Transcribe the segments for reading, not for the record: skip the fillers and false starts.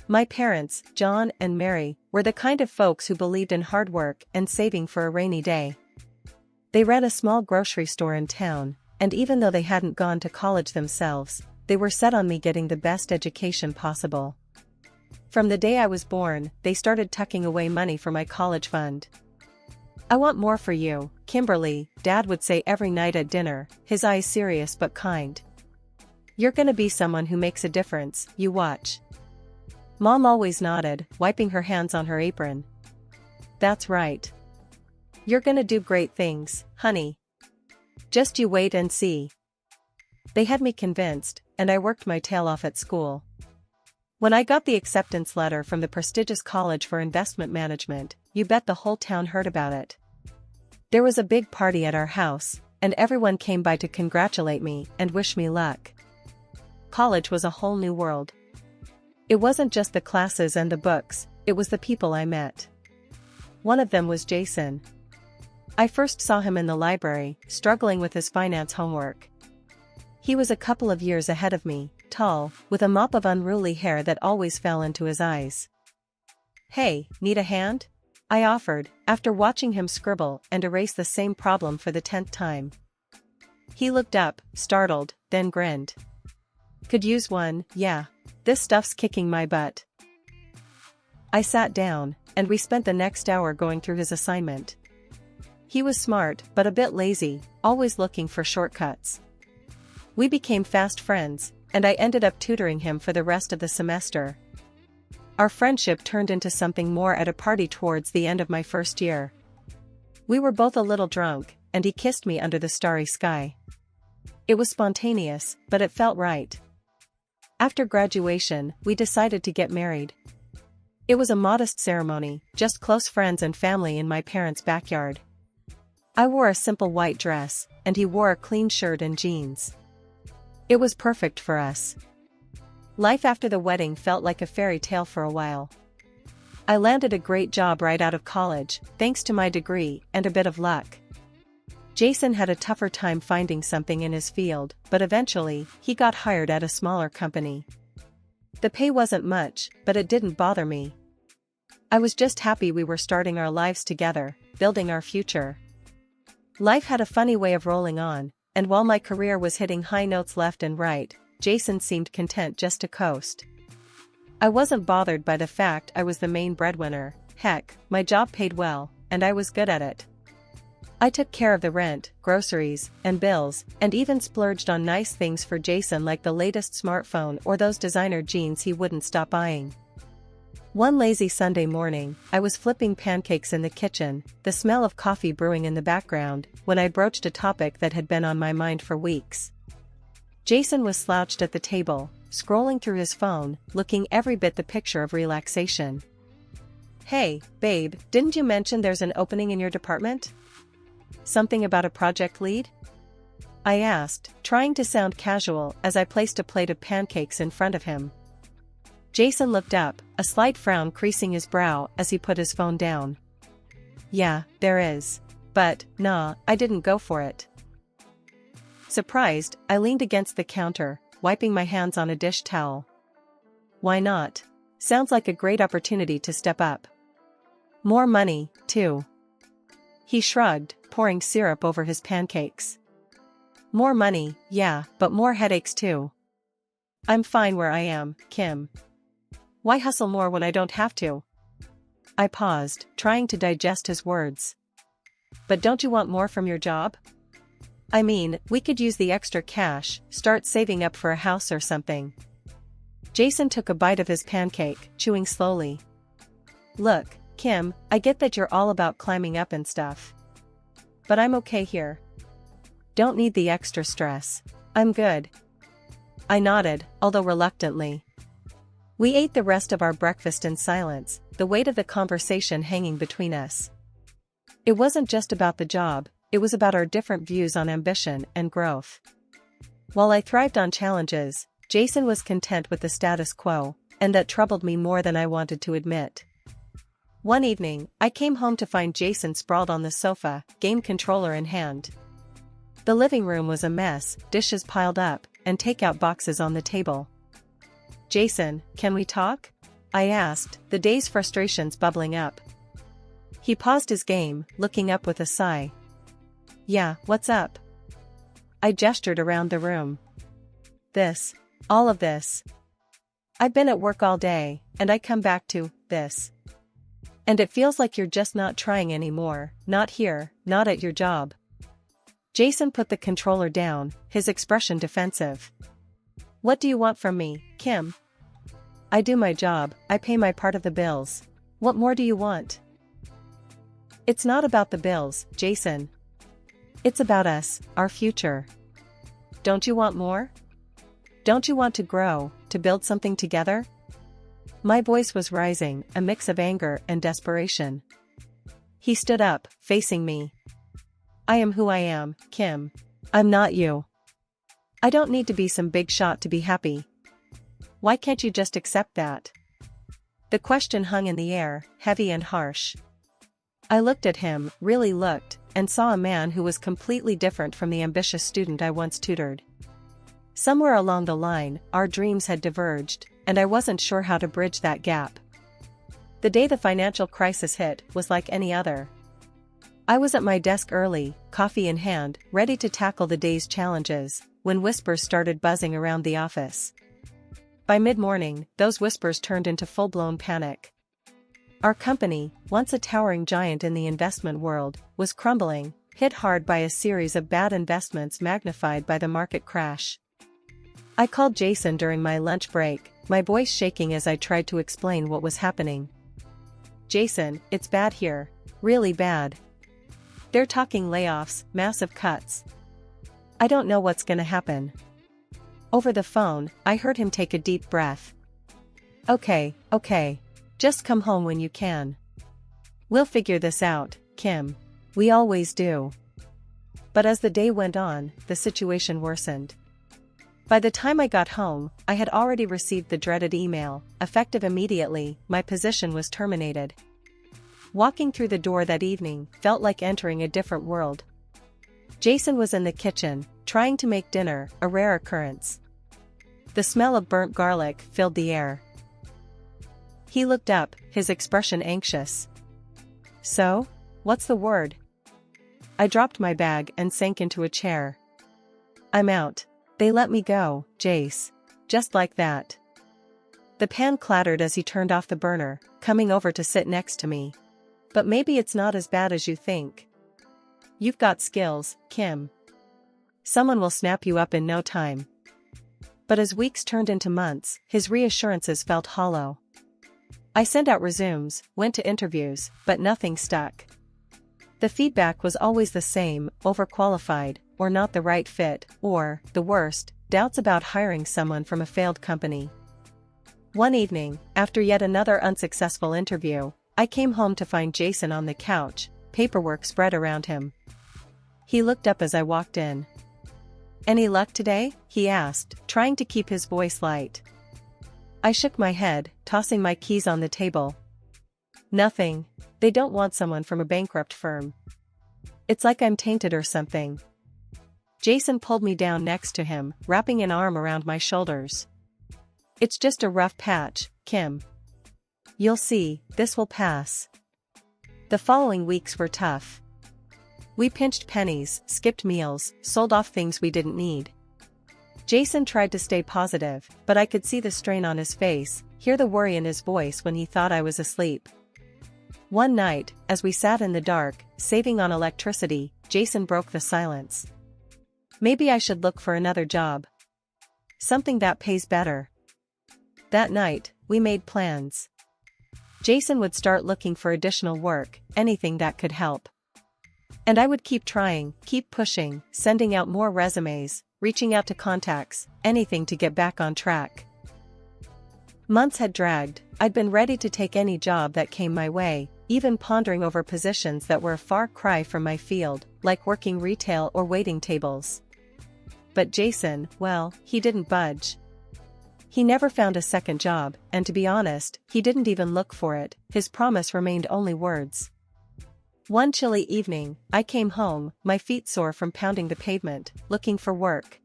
My parents, John and Mary, were the kind of folks who believed in hard work and saving for a rainy day. They ran a small grocery store in town, and even though they hadn't gone to college themselves, they were set on me getting the best education possible. From the day I was born, they started tucking away money for my college fund. "I want more for you, Kimberly," Dad would say every night at dinner, his eyes serious but kind. "You're gonna be someone who makes a difference, you watch." Mom always nodded, wiping her hands on her apron. "That's right. You're gonna do great things, honey. Just you wait and see." They had me convinced, and I worked my tail off at school. When I got the acceptance letter from the prestigious College for Investment Management, you bet the whole town heard about it. There was a big party at our house, and everyone came by to congratulate me and wish me luck. College was a whole new world. It wasn't just the classes and the books, it was the people I met. One of them was Jason. I first saw him in the library, struggling with his finance homework. He was a couple of years ahead of me, tall, with a mop of unruly hair that always fell into his eyes. "Hey, need a hand?" I offered, after watching him scribble and erase the same problem for the 10th time. He looked up, startled, then grinned. "Could use one, yeah. This stuff's kicking my butt." I sat down, and we spent the next hour going through his assignment. He was smart, but a bit lazy, always looking for shortcuts. We became fast friends, and I ended up tutoring him for the rest of the semester. Our friendship turned into something more at a party towards the end of my first year. We were both a little drunk, and he kissed me under the starry sky. It was spontaneous, but it felt right. After graduation, we decided to get married. It was a modest ceremony, just close friends and family in my parents' backyard. I wore a simple white dress, and he wore a clean shirt and jeans. It was perfect for us. Life after the wedding felt like a fairy tale for a while. I landed a great job right out of college, thanks to my degree and a bit of luck. Jason had a tougher time finding something in his field, but eventually, he got hired at a smaller company. The pay wasn't much, but it didn't bother me. I was just happy we were starting our lives together, building our future. Life had a funny way of rolling on, and while my career was hitting high notes left and right, Jason seemed content just to coast. I wasn't bothered by the fact I was the main breadwinner. Heck, my job paid well, and I was good at it. I took care of the rent, groceries, and bills, and even splurged on nice things for Jason like the latest smartphone or those designer jeans he wouldn't stop buying. One lazy Sunday morning, I was flipping pancakes in the kitchen, the smell of coffee brewing in the background, when I broached a topic that had been on my mind for weeks. Jason was slouched at the table, scrolling through his phone, looking every bit the picture of relaxation. "Hey, babe, didn't you mention there's an opening in your department? Something about a project lead?" I asked, trying to sound casual as I placed a plate of pancakes in front of him. Jason looked up, a slight frown creasing his brow as he put his phone down. "Yeah, there is. But, nah, I didn't go for it." Surprised, I leaned against the counter, wiping my hands on a dish towel. "Why not? Sounds like a great opportunity to step up. More money, too." He shrugged, pouring syrup over his pancakes. "More money, yeah, but more headaches too. I'm fine where I am, Kim. Why hustle more when I don't have to?" I paused, trying to digest his words. "But don't you want more from your job? I mean, we could use the extra cash, start saving up for a house or something." Jason took a bite of his pancake, chewing slowly. "Look, Kim, I get that you're all about climbing up and stuff. But I'm okay here. Don't need the extra stress. I'm good." I nodded, although reluctantly. We ate the rest of our breakfast in silence, the weight of the conversation hanging between us. It wasn't just about the job, it was about our different views on ambition and growth. While I thrived on challenges, Jason was content with the status quo, and that troubled me more than I wanted to admit. One evening, I came home to find Jason sprawled on the sofa, game controller in hand. The living room was a mess, dishes piled up, and takeout boxes on the table. "Jason, can we talk?" I asked, the day's frustrations bubbling up. He paused his game, looking up with a sigh. Yeah, what's up? I gestured around the room. This. All of this. I've been at work all day, and I come back to this. And it feels like you're just not trying anymore, not here, not at your job. Jason put the controller down, his expression defensive. What do you want from me, Kim? I do my job, I pay my part of the bills. What more do you want? It's not about the bills, Jason. It's about us, our future. Don't you want more? Don't you want to grow, to build something together? My voice was rising, a mix of anger and desperation. He stood up, facing me. I am who I am, Kim. I'm not you. I don't need to be some big shot to be happy. Why can't you just accept that? The question hung in the air, heavy and harsh. I looked at him, really looked, and saw a man who was completely different from the ambitious student I once tutored. Somewhere along the line, our dreams had diverged, and I wasn't sure how to bridge that gap. The day the financial crisis hit was like any other. I was at my desk early, coffee in hand, ready to tackle the day's challenges, when whispers started buzzing around the office. By mid-morning, those whispers turned into full-blown panic. Our company, once a towering giant in the investment world, was crumbling, hit hard by a series of bad investments magnified by the market crash. I called Jason during my lunch break, my voice shaking as I tried to explain what was happening. Jason, it's bad here. Really bad. They're talking layoffs, massive cuts. I don't know what's gonna happen. Over the phone, I heard him take a deep breath. Okay. Just come home when you can. We'll figure this out, Kim. We always do. But as the day went on, the situation worsened. By the time I got home, I had already received the dreaded email, effective immediately, my position was terminated. Walking through the door that evening felt like entering a different world. Jason was in the kitchen, trying to make dinner, a rare occurrence. The smell of burnt garlic filled the air. He looked up, his expression anxious. So? What's the word? I dropped my bag and sank into a chair. I'm out. They let me go, Jace. Just like that. The pan clattered as he turned off the burner, coming over to sit next to me. But maybe it's not as bad as you think. You've got skills, Kim. Someone will snap you up in no time. But as weeks turned into months, his reassurances felt hollow. I sent out resumes, went to interviews, but nothing stuck. The feedback was always the same, overqualified, or not the right fit, or, the worst, doubts about hiring someone from a failed company. One evening, after yet another unsuccessful interview, I came home to find Jason on the couch, paperwork spread around him. He looked up as I walked in. Any luck today? He asked, trying to keep his voice light. I shook my head, tossing my keys on the table. Nothing. They don't want someone from a bankrupt firm. It's like I'm tainted or something. Jason pulled me down next to him, wrapping an arm around my shoulders. It's just a rough patch, Kim. You'll see, this will pass. The following weeks were tough. We pinched pennies, skipped meals, sold off things we didn't need. Jason tried to stay positive, but I could see the strain on his face, hear the worry in his voice when he thought I was asleep. One night, as we sat in the dark, saving on electricity, Jason broke the silence. Maybe I should look for another job. Something that pays better. That night, we made plans. Jason would start looking for additional work, anything that could help. And I would keep trying, keep pushing, sending out more resumes, reaching out to contacts, anything to get back on track. Months had dragged, I'd been ready to take any job that came my way, even pondering over positions that were a far cry from my field, like working retail or waiting tables. But Jason, well, he didn't budge. He never found a second job, and to be honest, he didn't even look for it, his promise remained only words. One chilly evening, I came home, my feet sore from pounding the pavement, looking for work.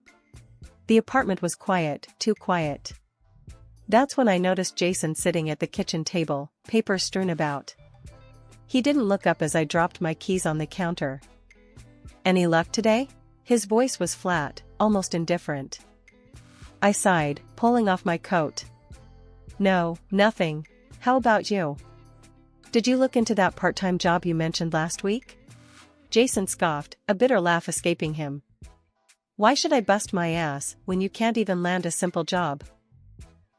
The apartment was quiet, too quiet. That's when I noticed Jason sitting at the kitchen table, papers strewn about. He didn't look up as I dropped my keys on the counter. "Any luck today?" His voice was flat, almost indifferent. I sighed, pulling off my coat. "No, nothing. How about you? Did you look into that part-time job you mentioned last week?" Jason scoffed, a bitter laugh escaping him. "Why should I bust my ass when you can't even land a simple job?"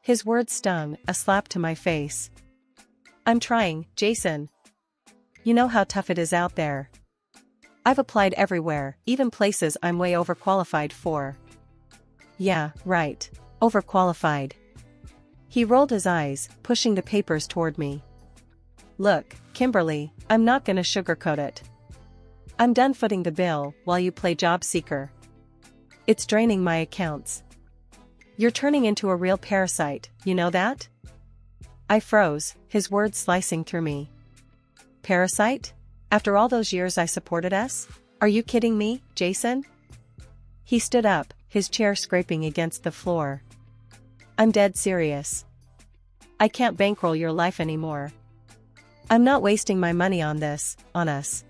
His words stung, a slap to my face. "I'm trying, Jason. You know how tough it is out there. I've applied everywhere, even places I'm way overqualified for." "Yeah, right. Overqualified." He rolled his eyes, pushing the papers toward me. "Look, Kimberly, I'm not gonna sugarcoat it. I'm done footing the bill while you play job seeker. It's draining my accounts. You're turning into a real parasite, you know that?" I froze, his words slicing through me. "Parasite? After all those years I supported us? Are you kidding me, Jason?" He stood up, his chair scraping against the floor. "I'm dead serious. I can't bankroll your life anymore. I'm not wasting my money on this, on us."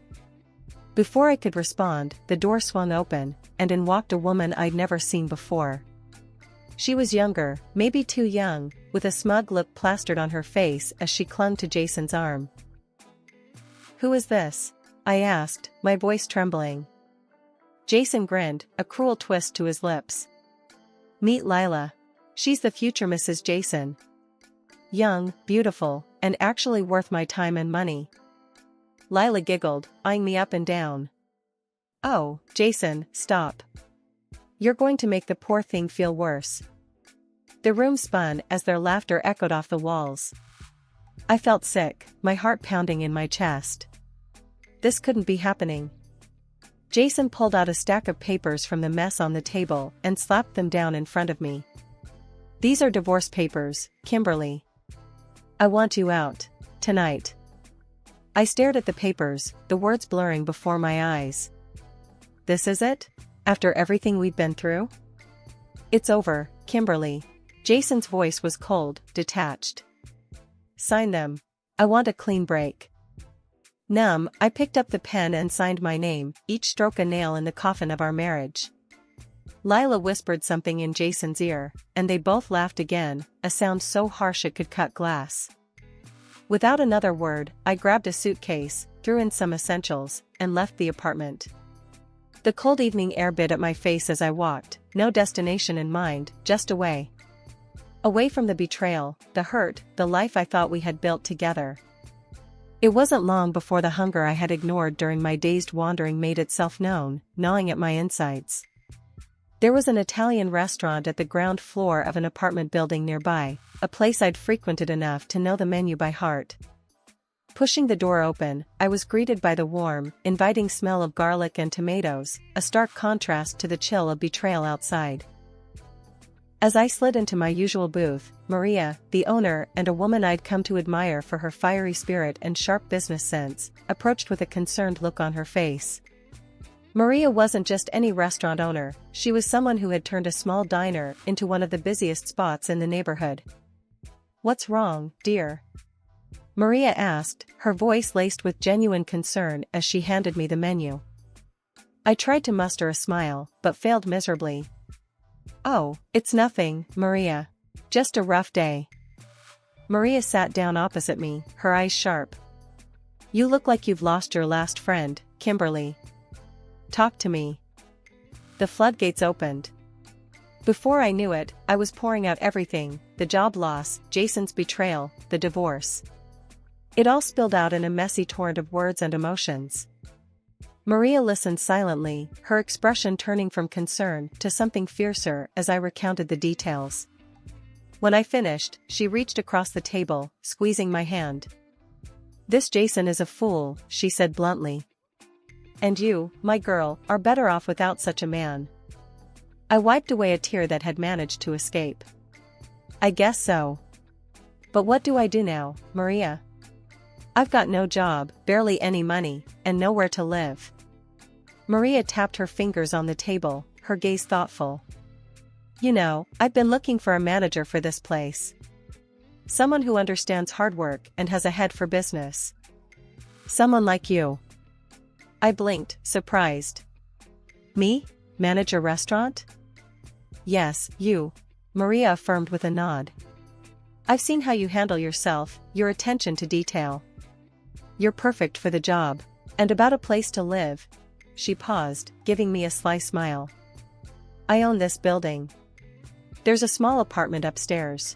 Before I could respond, the door swung open, and in walked a woman I'd never seen before. She was younger, maybe too young, with a smug look plastered on her face as she clung to Jason's arm. "Who is this?" I asked, my voice trembling. Jason grinned, a cruel twist to his lips. "Meet Lila. She's the future Mrs. Jason. Young, beautiful, and actually worth my time and money." Lila giggled, eyeing me up and down. "Oh, Jason, stop. You're going to make the poor thing feel worse." The room spun as their laughter echoed off the walls. I felt sick, my heart pounding in my chest. This couldn't be happening. Jason pulled out a stack of papers from the mess on the table and slapped them down in front of me. "These are divorce papers, Kimberly. I want you out, tonight." I stared at the papers, the words blurring before my eyes. "This is it? After everything we've been through?" "It's over, Kimberly." Jason's voice was cold, detached. "Sign them. I want a clean break." Numb, I picked up the pen and signed my name, each stroke a nail in the coffin of our marriage. Lila whispered something in Jason's ear, and they both laughed again, a sound so harsh it could cut glass. Without another word, I grabbed a suitcase, threw in some essentials, and left the apartment. The cold evening air bit at my face as I walked, no destination in mind, just away. Away from the betrayal, the hurt, the life I thought we had built together. It wasn't long before the hunger I had ignored during my dazed wandering made itself known, gnawing at my insides. There was an Italian restaurant at the ground floor of an apartment building nearby, a place I'd frequented enough to know the menu by heart. Pushing the door open, I was greeted by the warm, inviting smell of garlic and tomatoes, a stark contrast to the chill of betrayal outside. As I slid into my usual booth, Maria, the owner and a woman I'd come to admire for her fiery spirit and sharp business sense, approached with a concerned look on her face. Maria wasn't just any restaurant owner, she was someone who had turned a small diner into one of the busiest spots in the neighborhood. "What's wrong, dear?" Maria asked, her voice laced with genuine concern as she handed me the menu. I tried to muster a smile, but failed miserably. "Oh, it's nothing, Maria. Just a rough day." Maria sat down opposite me, her eyes sharp. "You look like you've lost your last friend, Kimberly. Talk to me." The floodgates opened. Before I knew it, I was pouring out everything, the job loss, Jason's betrayal, the divorce. It all spilled out in a messy torrent of words and emotions. Maria listened silently, her expression turning from concern to something fiercer as I recounted the details. When I finished, she reached across the table, squeezing my hand. "This Jason is a fool," she said bluntly. "And you, my girl, are better off without such a man." I wiped away a tear that had managed to escape. "I guess so. But what do I do now, Maria? I've got no job, barely any money, and nowhere to live." Maria tapped her fingers on the table, her gaze thoughtful. "You know, I've been looking for a manager for this place. Someone who understands hard work and has a head for business. Someone like you. I blinked, surprised. Me? Manage a restaurant? Yes, you. Maria affirmed with a nod. I've seen how you handle yourself, your attention to detail. You're perfect for the job. And about a place to live. She paused, giving me a sly smile. I own this building. There's a small apartment upstairs.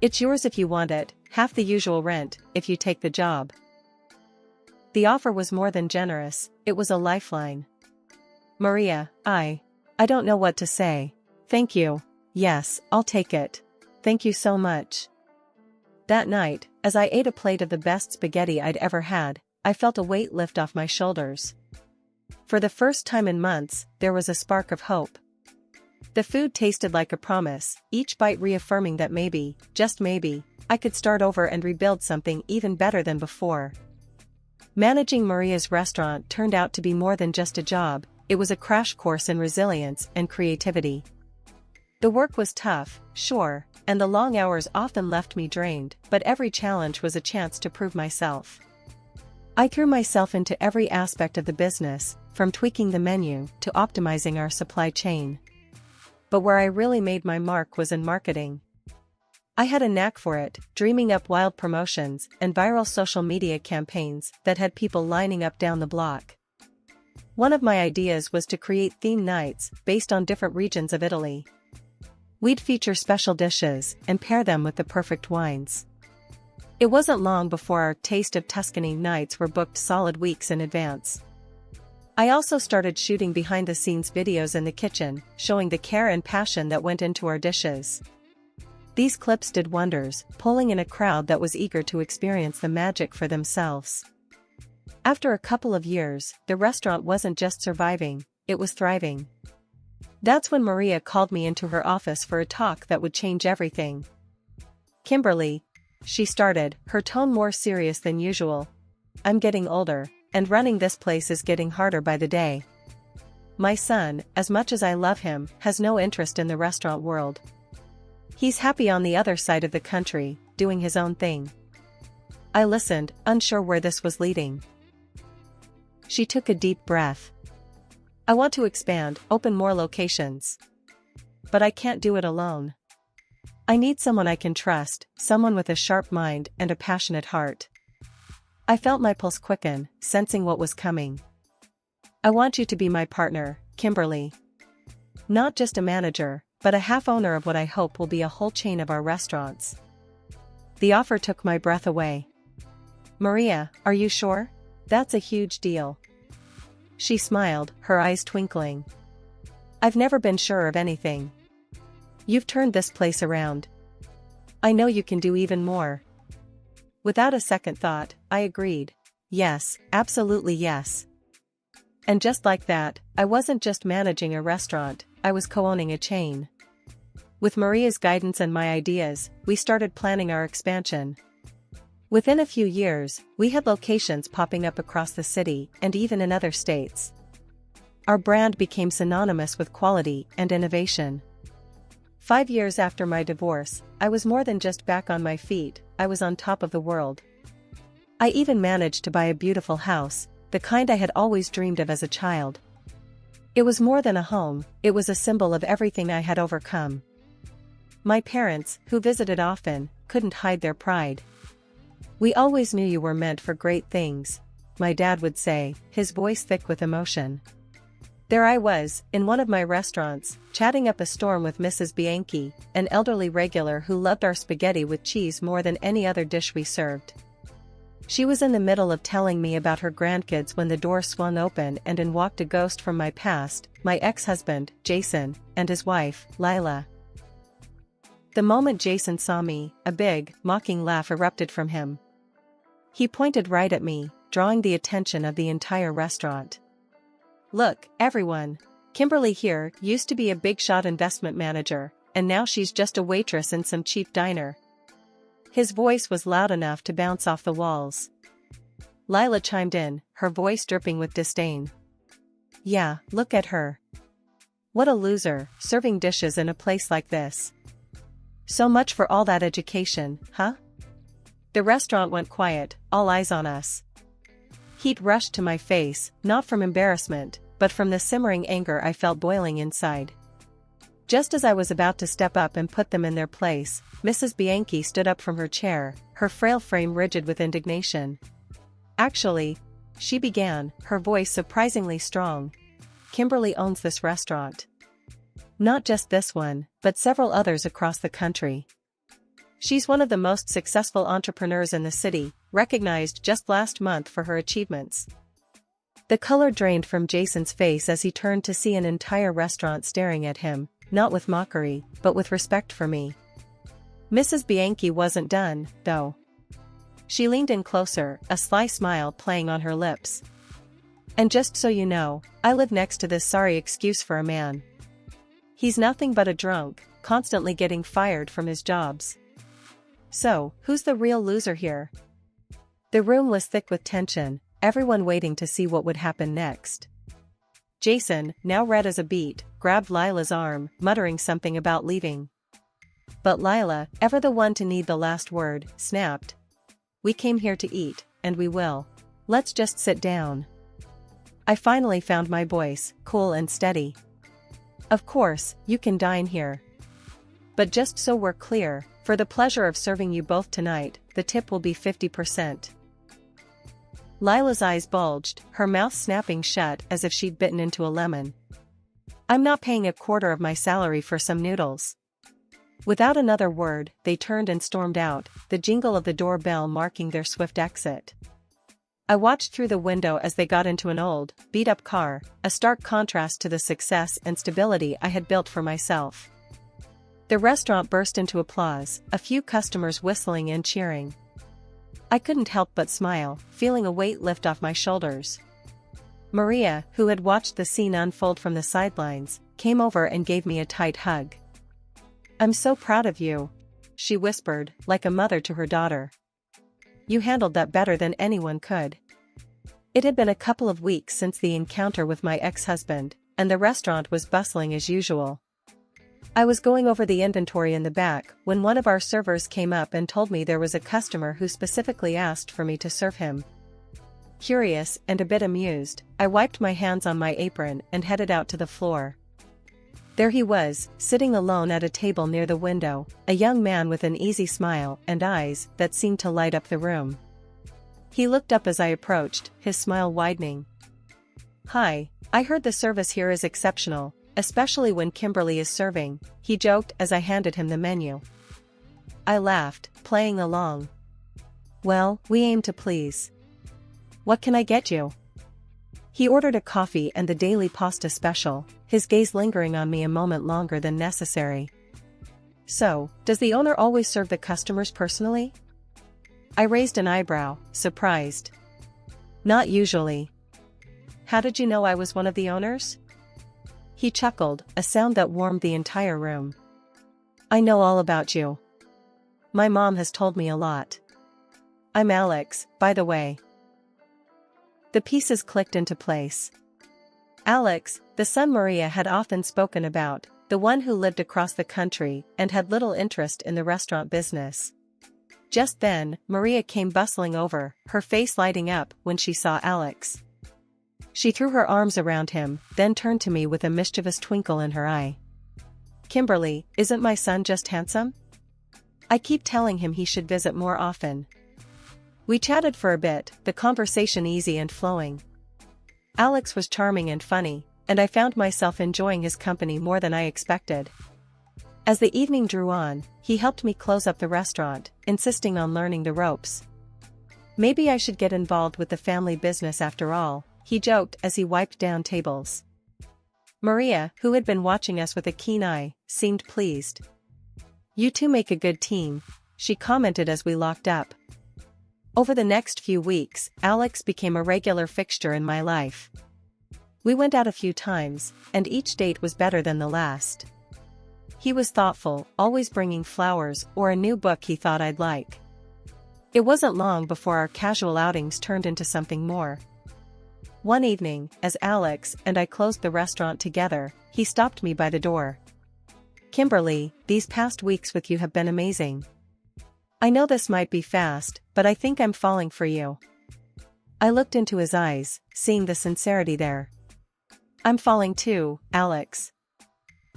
It's yours if you want it, half the usual rent, if you take the job. The offer was more than generous, it was a lifeline. Maria, I don't know what to say. Thank you. Yes, I'll take it. Thank you so much. That night, as I ate a plate of the best spaghetti I'd ever had, I felt a weight lift off my shoulders. For the first time in months, there was a spark of hope. The food tasted like a promise, each bite reaffirming that maybe, just maybe, I could start over and rebuild something even better than before. Managing Maria's restaurant turned out to be more than just a job, it was a crash course in resilience and creativity. The work was tough, sure, and the long hours often left me drained, but every challenge was a chance to prove myself. I threw myself into every aspect of the business, from tweaking the menu to optimizing our supply chain. But where I really made my mark was in marketing. I had a knack for it, dreaming up wild promotions and viral social media campaigns that had people lining up down the block. One of my ideas was to create theme nights based on different regions of Italy. We'd feature special dishes and pair them with the perfect wines. It wasn't long before our Taste of Tuscany nights were booked solid weeks in advance. I also started shooting behind-the-scenes videos in the kitchen, showing the care and passion that went into our dishes. These clips did wonders, pulling in a crowd that was eager to experience the magic for themselves. After a couple of years, the restaurant wasn't just surviving, it was thriving. That's when Maria called me into her office for a talk that would change everything. Kimberly, she started, her tone more serious than usual. I'm getting older, and running this place is getting harder by the day. My son, as much as I love him, has no interest in the restaurant world. He's happy on the other side of the country, doing his own thing. I listened, unsure where this was leading. She took a deep breath. I want to expand, open more locations. But I can't do it alone. I need someone I can trust, someone with a sharp mind and a passionate heart. I felt my pulse quicken, sensing what was coming. I want you to be my partner, Kimberly. Not just a manager, but a half-owner of what I hope will be a whole chain of our restaurants. The offer took my breath away. Maria, are you sure? That's a huge deal. She smiled, her eyes twinkling. I've never been sure of anything. You've turned this place around. I know you can do even more. Without a second thought, I agreed. Yes, absolutely yes. And just like that, I wasn't just managing a restaurant, I was co-owning a chain. With Maria's guidance and my ideas, we started planning our expansion. Within a few years, we had locations popping up across the city and even in other states. Our brand became synonymous with quality and innovation. 5 years after my divorce, I was more than just back on my feet, I was on top of the world. I even managed to buy a beautiful house, the kind I had always dreamed of as a child. It was more than a home, it was a symbol of everything I had overcome. My parents, who visited often, couldn't hide their pride. We always knew you were meant for great things, my dad would say, his voice thick with emotion. There I was, in one of my restaurants, chatting up a storm with Mrs. Bianchi, an elderly regular who loved our spaghetti with cheese more than any other dish we served. She was in the middle of telling me about her grandkids when the door swung open and in walked a ghost from my past, my ex-husband, Jason, and his wife, Lila. The moment Jason saw me, a big, mocking laugh erupted from him. He pointed right at me, drawing the attention of the entire restaurant. Look, everyone. Kimberly here used to be a big-shot investment manager, and now she's just a waitress in some cheap diner. His voice was loud enough to bounce off the walls. Lila chimed in, her voice dripping with disdain. Yeah, look at her. What a loser, serving dishes in a place like this. So much for all that education, huh? The restaurant went quiet, all eyes on us. Heat rushed to my face, not from embarrassment, but from the simmering anger I felt boiling inside. Just as I was about to step up and put them in their place, Mrs. Bianchi stood up from her chair, her frail frame rigid with indignation. "Actually," she began, her voice surprisingly strong, "Kimberly owns this restaurant. Not just this one, but several others across the country. She's one of the most successful entrepreneurs in the city, recognized just last month for her achievements." The color drained from Jason's face as he turned to see an entire restaurant staring at him, not with mockery, but with respect for me. Mrs. Bianchi wasn't done, though. She leaned in closer, a sly smile playing on her lips. "And just so you know, I live next to this sorry excuse for a man. He's nothing but a drunk, constantly getting fired from his jobs. So, who's the real loser here?" The room was thick with tension, everyone waiting to see what would happen next. Jason, now red as a beet, grabbed Lila's arm, muttering something about leaving. But Lila, ever the one to need the last word, snapped. "We came here to eat, and we will. Let's just sit down." I finally found my voice, cool and steady. "Of course, you can dine here. But just so we're clear, for the pleasure of serving you both tonight, the tip will be 50%. Lila's eyes bulged, her mouth snapping shut as if she'd bitten into a lemon. "I'm not paying a quarter of my salary for some noodles." Without another word, they turned and stormed out, the jingle of the doorbell marking their swift exit. I watched through the window as they got into an old, beat-up car, a stark contrast to the success and stability I had built for myself. The restaurant burst into applause, a few customers whistling and cheering. I couldn't help but smile, feeling a weight lift off my shoulders. Maria, who had watched the scene unfold from the sidelines, came over and gave me a tight hug. "I'm so proud of you," she whispered, like a mother to her daughter. "You handled that better than anyone could." It had been a couple of weeks since the encounter with my ex-husband, and the restaurant was bustling as usual. I was going over the inventory in the back when one of our servers came up and told me there was a customer who specifically asked for me to serve him. Curious and a bit amused, I wiped my hands on my apron and headed out to the floor. There he was, sitting alone at a table near the window, a young man with an easy smile and eyes that seemed to light up the room. He looked up as I approached, his smile widening. "Hi, I heard the service here is exceptional, especially when Kimberly is serving," he joked as I handed him the menu. I laughed, playing along. "Well, we aim to please. What can I get you?" He ordered a coffee and the daily pasta special, his gaze lingering on me a moment longer than necessary. "So, does the owner always serve the customers personally?" I raised an eyebrow, surprised. "Not usually." "How did you know I was one of the owners?" He chuckled, a sound that warmed the entire room. "I know all about you. My mom has told me a lot. I'm Alex, by the way." The pieces clicked into place. Alex, the son Maria had often spoken about, the one who lived across the country and had little interest in the restaurant business. Just then, Maria came bustling over, her face lighting up when she saw Alex. She threw her arms around him, then turned to me with a mischievous twinkle in her eye. "Kimberly, isn't my son just handsome? I keep telling him he should visit more often." We chatted for a bit, the conversation easy and flowing. Alex was charming and funny, and I found myself enjoying his company more than I expected. As the evening drew on, he helped me close up the restaurant, insisting on learning the ropes. "Maybe I should get involved with the family business after all," he joked as he wiped down tables. Maria, who had been watching us with a keen eye, seemed pleased. "You two make a good team," she commented as we locked up. Over the next few weeks, Alex became a regular fixture in my life. We went out a few times, and each date was better than the last. He was thoughtful, always bringing flowers or a new book he thought I'd like. It wasn't long before our casual outings turned into something more. One evening, as Alex and I closed the restaurant together, he stopped me by the door. Kimberly, these past weeks with you have been amazing. I know this might be fast, but I think I'm falling for you. I looked into his eyes, seeing the sincerity there. I'm falling too, Alex.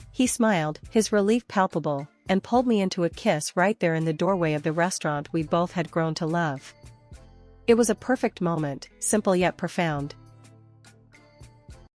He smiled, his relief palpable, and pulled me into a kiss right there in the doorway of the restaurant we both had grown to love. It was a perfect moment, simple yet profound.